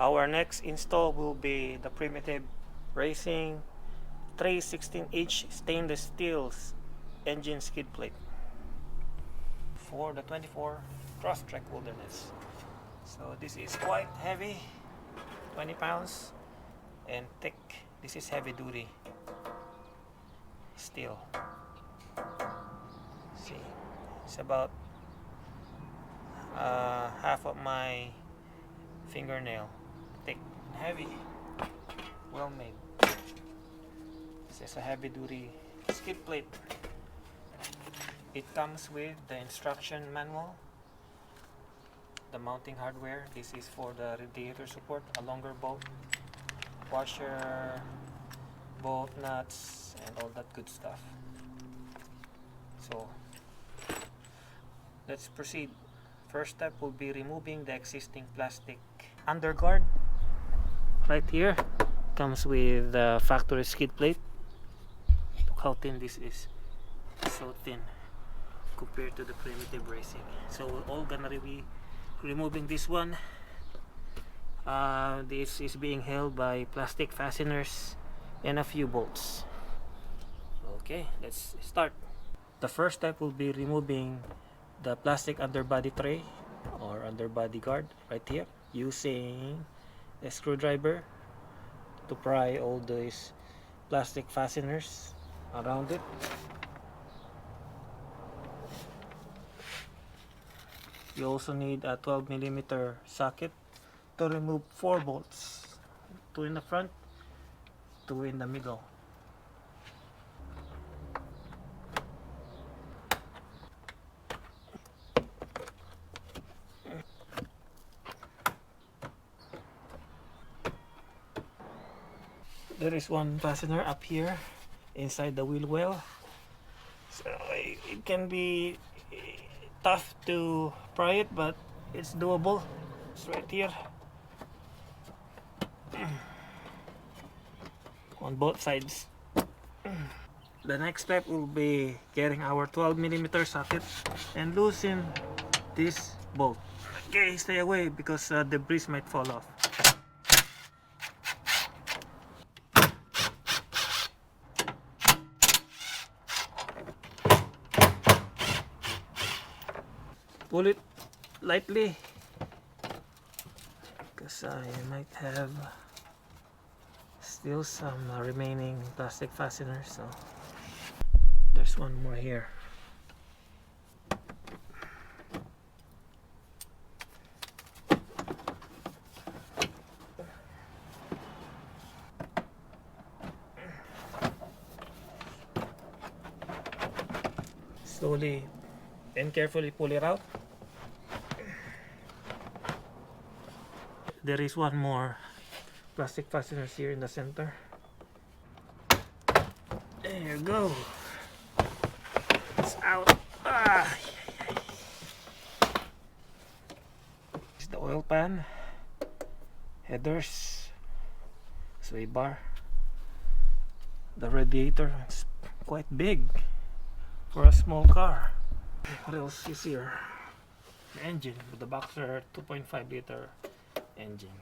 Our next install will be the Primitive Racing 316H stainless steel engine skid plate for the 24 Crosstrek Wilderness. So this is quite heavy, 20 pounds, and thick. This is heavy duty steel. See, it's about half of my fingernail thick, heavy, well made. This is a heavy duty skid plate. It comes with the instruction manual, the mounting hardware. This is for the radiator support, a longer bolt, washer, bolt nuts, and all that good stuff. So let's proceed. First step will be removing the existing plastic underguard. Right here comes with the factory skid plate. Look how thin this is. So thin compared to the Primitive Racing. So we're all gonna be removing this one. This is being held by plastic fasteners and a few bolts. Okay, let's start. The first step will be removing the plastic underbody tray or underbody guard right here, using a screwdriver to pry all these plastic fasteners around it. You also need a 12mm socket to remove 4 bolts, 2 in the front, 2 in the middle. There is one fastener up here inside the wheel well, so it can be tough to pry it, but it's doable. It's right here on both sides. The next step will be getting our 12mm socket and loosen this bolt. Okay, stay away because debris might fall off. Pull it lightly because I might have still some remaining plastic fasteners. So there's one more here. Slowly and carefully pull it out. There is one more plastic fasteners here in the center. There you go. It's out. It's the oil pan, headers, sway bar. The radiator is quite big for a small car. What else is here? The engine with the boxer 2.5-liter engine.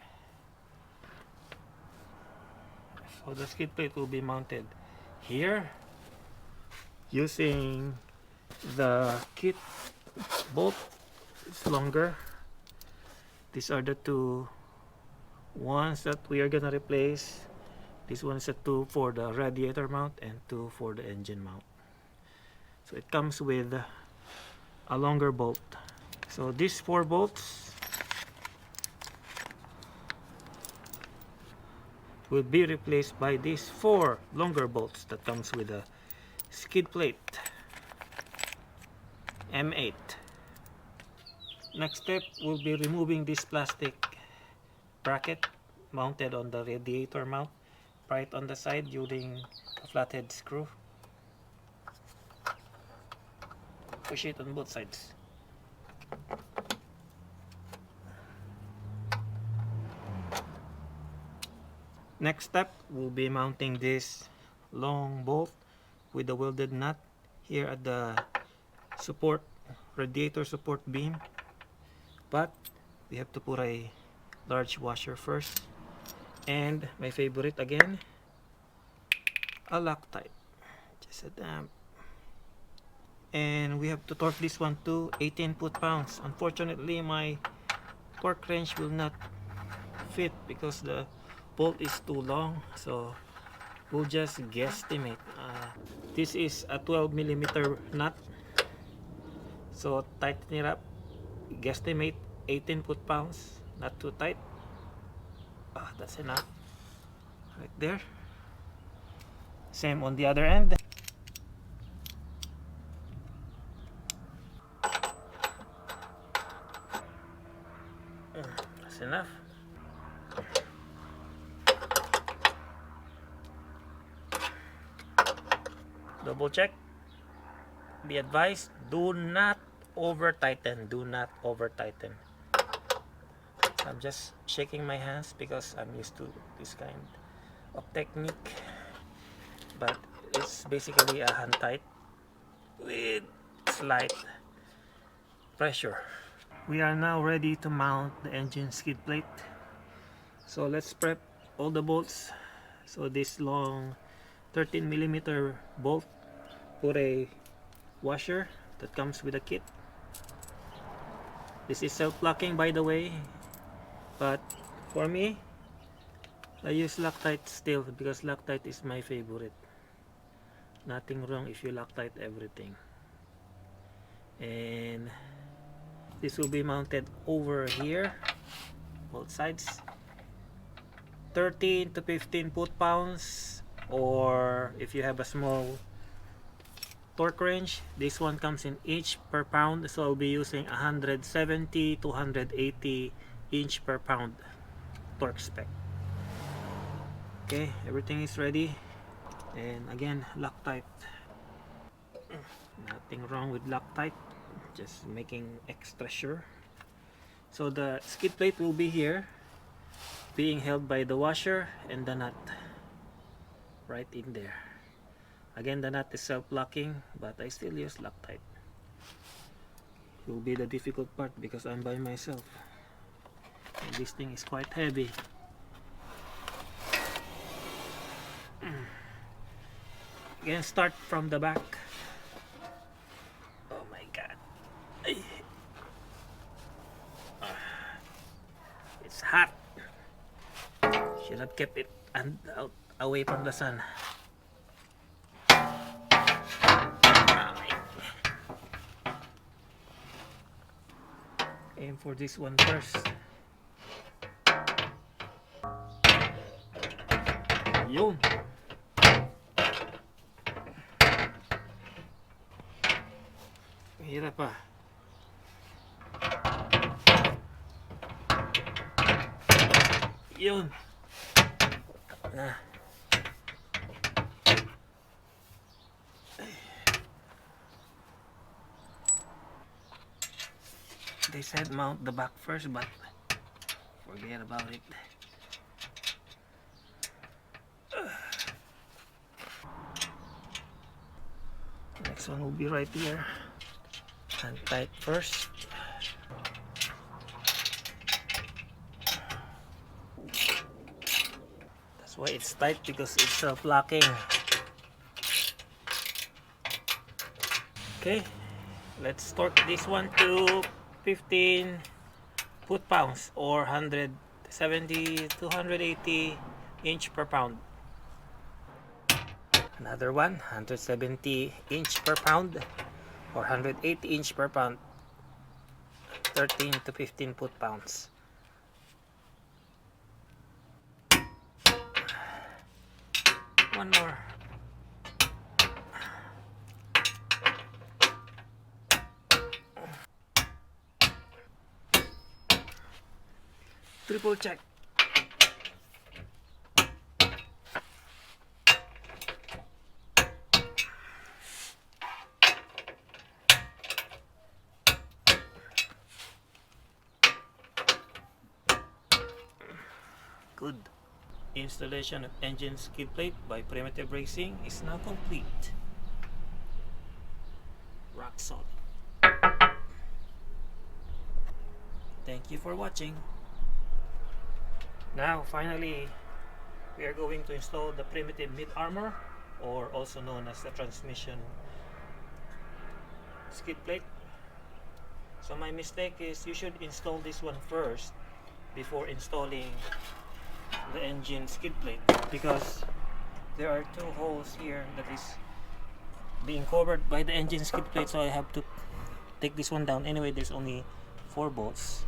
So the skid plate will be mounted here using the kit bolt. It's longer. These are the 2 ones that we are gonna replace. This one is a 2 for the radiator mount and 2 for the engine mount. So it comes with a longer bolt. So these 4 bolts will be replaced by these 4 longer bolts that comes with a skid plate M8. Next step will be removing this plastic bracket mounted on the radiator mount right on the side using a flathead screw. Push it on both sides. Next step will be mounting this long bolt with the welded nut here at the support radiator support beam, but we have to put a large washer first. And my favorite again, a Loctite, just a damp. And we have to torque this one to 18 foot-pounds. Unfortunately, my torque wrench will not fit because the bolt is too long, so we'll just guesstimate. This is a 12 millimeter nut, so tighten it up, guesstimate 18 foot-pounds, not too tight. That's enough right there. Same on the other end. That's enough. Double check. Be advised, do not over tighten. Do not over tighten. I'm just shaking my hands because I'm used to this kind of technique, but it's basically a hand tight with slight pressure. We are now ready to mount the engine skid plate, so let's prep all the bolts. So this long 13 millimeter bolt, put a washer that comes with a kit. This is self-locking, by the way, but for me, I use Loctite still because Loctite is my favorite. Nothing wrong if you Loctite everything. And this will be mounted over here, both sides. 13 to 15 foot-pounds, or if you have a small torque wrench, this one comes in inch per pound, so I'll be using 170 to 180 inch per pound torque spec. Okay, everything is ready. And again, Loctite. Nothing wrong with Loctite, just making extra sure. So the skid plate will be here, being held by the washer and the nut right in there. Again, the nut is self-locking, but I still use Loctite. It will be the difficult part because I'm by myself, and this thing is quite heavy. Again, start from the back. Oh my god, it's hot. Should have kept it out away from the sun. Aim for this one first. Yun. Hirap pa. Yun. Na. They said mount the back first, but forget about it. Next one will be right here. And tight first. That's why it's tight, because it's self-locking. Okay, let's torque this one to 15 foot-pounds, or 170 to 180 inch per pound. Another one, 170 inch per pound, or 180 inch per pound. 13 to 15 foot-pounds. One more. Triple check. Good. Installation of engine skid plate by Primitive Racing is now complete. Rock solid. Thank you for watching. Now finally we are going to install the primitive mid armor, or also known as the transmission skid plate. So my mistake is you should install this one first before installing the engine skid plate, because there are two holes here that is being covered by the engine skid plate, so I have to take this one down. Anyway, there's only 4 bolts,